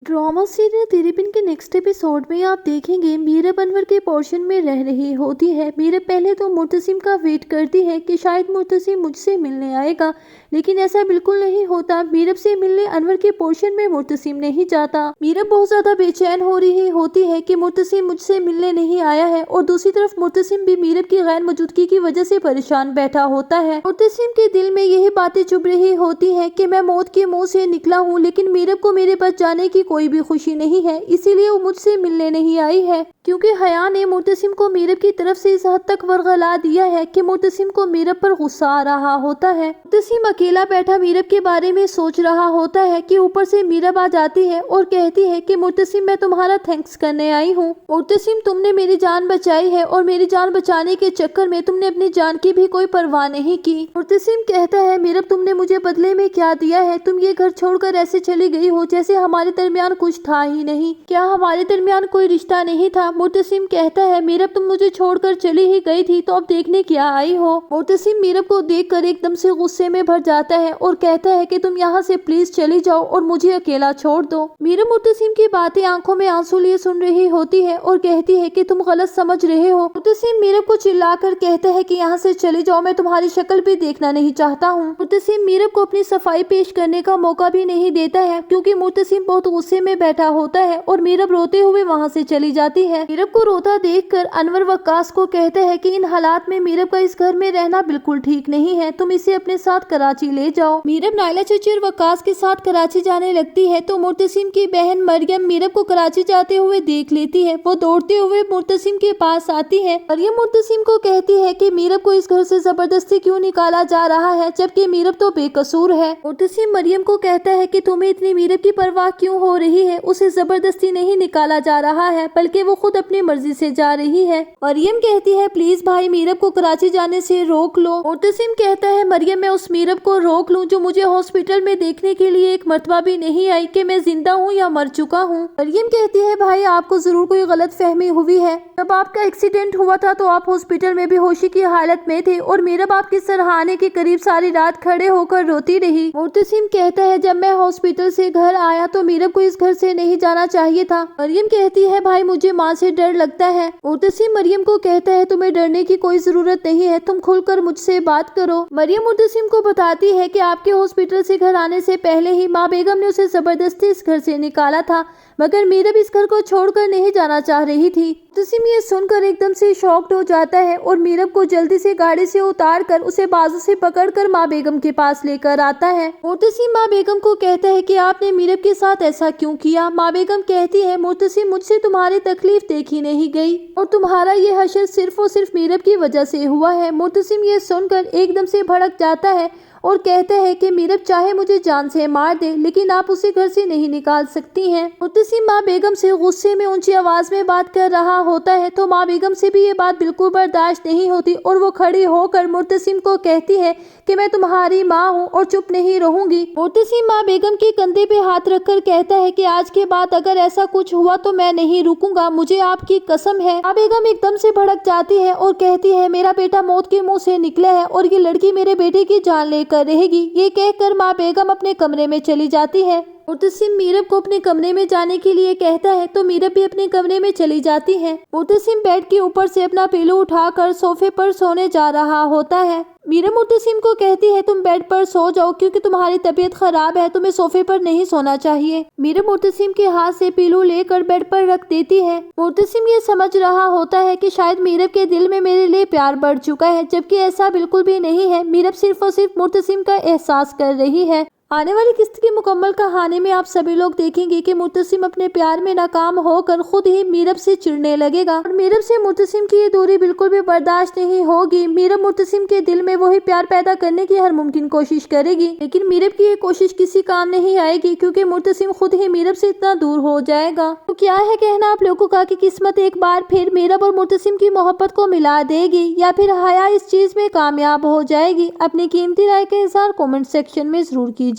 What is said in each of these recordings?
Drama serial तेरे बिन के next episode में आप देखेंगे मीरब अनवर के पोर्शन में रह रही होती है। मीरब पहले तो मुर्तसिम का वेट करती है कि शायद मुर्तसिम मुझसे मिलने आएगा, लेकिन ऐसा बिल्कुल नहीं होता। मीरब से मिलने अनवर के पोर्शन में मुर्तसिम नहीं जाता। मीरब बहुत ज्यादा बेचैन हो रही होती है कि मुर्तसिम मुझसे मिलने नहीं आया है, और दूसरी तरफ मुर्तसिम भी मीरब की गैर मौजूदगी की वजह से परेशान बैठा होता है। मुर्तसिम के दिल में यही बातें चुभ रही होती है कि मैं मौत के मुंह से निकला हूँ, लेकिन मीरब को मेरे पास जाने की कोई भी खुशी नहीं है, इसीलिए वो मुझसे मिलने नहीं आई है। क्योंकि हया ने मुर्तसिम को मीरब की तरफ से इस हद तक वर्गला दिया है कि मुर्तसिम को मीरब पर गुस्सा आ रहा होता है। मुर्तसिम अकेला बैठा मीरब के बारे में सोच रहा होता है कि ऊपर से मीरब आ जाती है और कहती है कि मुर्तसिम मैं तुम्हारा थैंक्स करने आई हूँ। मुर्तसिम तुमने मेरी जान बचाई है, और मेरी जान बचाने के चक्कर में तुमने अपनी जान की भी कोई परवाह नहीं की। मुर्तसिम कहता है मीरब तुमने मुझे बदले में क्या दिया है? तुम ये घर छोड़कर ऐसे चली गई हो जैसे हमारे दरमियान कुछ था ही नहीं। क्या हमारे दरमियान कोई रिश्ता नहीं था? मुर्तसिम कहता है मीरब तुम मुझे छोड़कर चली ही गई थी तो अब देखने क्या आई हो। मुर्तसिम मीरब को देखकर एकदम से गुस्से में भर जाता है और कहता है कि तुम यहाँ से प्लीज चली जाओ और मुझे अकेला छोड़ दो। मीरब मुर्तसिम की बातें आंखों में आंसू लिए सुन रही होती है और कहती है कि तुम गलत समझ रहे हो। मुर्तसिम मीरब को चिल्लाकर कहता है कि यहाँ से चले जाओ, मैं तुम्हारी शक्ल भी देखना नहीं चाहता हूँ। मुर्तसिम मीरब को अपनी सफाई पेश करने का मौका भी नहीं देता है, क्योंकि मुर्तसिम बहुत गुस्से में बैठा होता है और मीरब रोते हुए वहाँ से चली जाती है। मीरब को रोता देखकर अनवर वक्कास को कहता है कि इन हालात में मीरब का इस घर में रहना बिल्कुल ठीक नहीं है, तुम इसे अपने साथ कराची ले जाओ। मीरब नाइला चची और वक्कास के साथ कराची जाने लगती है तो मुर्तसिम की बहन मरियम मीरब को कराची जाते हुए देख लेती है। वो दौड़ते हुए मुर्तसिम के पास आती है। मरियम मुर्तसिम को कहती है कि मीरब को इस घर से जबरदस्ती क्यों निकाला जा रहा है, जबकि मीरब तो बेकसूर है। मुर्तसिम मरियम को कहता है कि तुम्हें इतनी मीरब की परवाह क्यों हो रही है? उसे जबरदस्ती नहीं निकाला जा रहा है, बल्कि वो खुद अपनी मर्जी से जा रही है। मरियम कहती है प्लीज भाई मीरब को कराची जाने से रोक लो। मुर्तसिम कहता है मरियम मैं उस मीरब को रोक लूं जो मुझे हॉस्पिटल में देखने के लिए एक मर्तबा भी नहीं आई कि मैं जिंदा हूं या मर चुका हूं। मरियम कहती है भाई आपको जरूर कोई गलत फहमी हुई है। जब आपका एक्सीडेंट हुआ था तो आप हॉस्पिटल में बेहोशी की हालत में थे और मीरब आपके सरहाने के करीब सारी रात खड़े होकर रोती रही। मुर्तसिम कहता है जब मैं हॉस्पिटल से घर आया तो मीरब को इस घर से नहीं जाना चाहिए था। मरियम कहती है भाई मुझे माँ से डर लगता है। मुर्तसिम मरियम को कहता है तुम्हें डरने की कोई जरूरत नहीं है, तुम खुलकर मुझसे बात करो। मरियम मुर्तसिम को बताती है कि आपके हॉस्पिटल से घर आने से पहले ही माँ बेगम ने उसे जबरदस्ती इस घर से निकाला था, मगर मीरब इस घर को छोड़कर नहीं जाना चाह रही थी। मुर्तसिम ये सुनकर एकदम से शॉक्ड हो जाता है और मीरब को जल्दी से गाड़ी से उतार कर उसे बाजू से पकड़कर माँ बेगम के पास लेकर आता है। मुर्तसिम माँ बेगम को कहता है कि आपने मीरब के साथ ऐसा क्यों किया? माँ बेगम कहती है मुर्तसिम मुझसे तुम्हारी तकलीफ देखी नहीं गई और तुम्हारा ये हशर सिर्फ और सिर्फ मीरब की वजह से हुआ है। मुर्तसिम ये सुनकर एकदम से भड़क जाता है और कहते हैं कि मीरब चाहे मुझे जान से मार दे, लेकिन आप उसे घर से नहीं निकाल सकती हैं। मुर्तसिम माँ बेगम से गुस्से में ऊंची आवाज में बात कर रहा होता है तो माँ बेगम से भी ये बात बिल्कुल बर्दाश्त नहीं होती और वो खड़ी होकर मुर्तसिम को कहती है कि मैं तुम्हारी माँ हूँ और चुप नहीं रहूंगी। मुर्तसिम माँ बेगम के कंधे पे हाथ रखकर कहता है कि आज के बाद अगर ऐसा कुछ हुआ तो मैं नहीं रुकूंगा, मुझे आपकी कसम है। माँ बेगम एकदम से भड़क जाती है और कहती है मेरा बेटा मौत के मुंह से निकला है और ये लड़की मेरे बेटे की जान लेकर रहेगी। ये कहकर माँ बेगम अपने कमरे में चली जाती है। मुर्तसिम मीरब को अपने कमरे में जाने के लिए कहता है तो मीरब भी अपने कमरे में चली जाती है। मुर्तसिम बेड के ऊपर से अपना पिलो उठाकर सोफे पर सोने जा रहा होता है। मीरब मुर्तसिम को कहती है तुम बेड पर सो जाओ क्योंकि तुम्हारी तबीयत खराब है, तुम्हें सोफे पर नहीं सोना चाहिए। मीरब मुर्तसिम के हाथ से पिलो लेकर बेड पर रख देती है। मुर्तसिम ये समझ रहा होता है कि शायद मीरब के दिल में मेरे लिए प्यार बढ़ चुका है, जबकि ऐसा बिल्कुल भी नहीं है। मीरब सिर्फ और सिर्फ मुर्तसिम का एहसास कर रही है। आने वाली किस्त की मुकम्मल कहानी में आप सभी लोग देखेंगे कि मुर्तसिम अपने प्यार में नाकाम होकर खुद ही मीरब से चिढ़ने लगेगा और मीरब से मुर्तसिम की ये दूरी बिल्कुल भी बर्दाश्त नहीं होगी। मीरब मुर्तसिम के दिल में वही प्यार पैदा करने की हर मुमकिन कोशिश करेगी, लेकिन मीरब की ये कोशिश किसी काम नहीं आएगी क्योंकि मुर्तसिम खुद ही मीरब से इतना दूर हो जाएगा। तो क्या है कहना आप लोगों का कि किस्मत एक बार फिर मीरब और मुर्तसिम की मोहब्बत को मिला देगी या फिर हया इस चीज में कामयाब हो जाएगी? अपनी कीमती राय का इज़हार कमेंट सेक्शन में जरूर कीजिए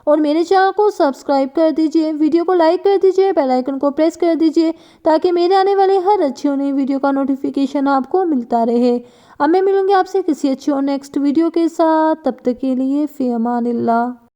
और मेरे चैनल को सब्सक्राइब कर दीजिए, वीडियो को लाइक कर दीजिए, बेल आइकन को प्रेस कर दीजिए ताकि मेरे आने वाले हर अच्छी और नई वीडियो का नोटिफिकेशन आपको मिलता रहे। अब मैं मिलूंगी आपसे किसी अच्छी और नेक्स्ट वीडियो के साथ, तब तक के लिए फी अमानिल्लाह।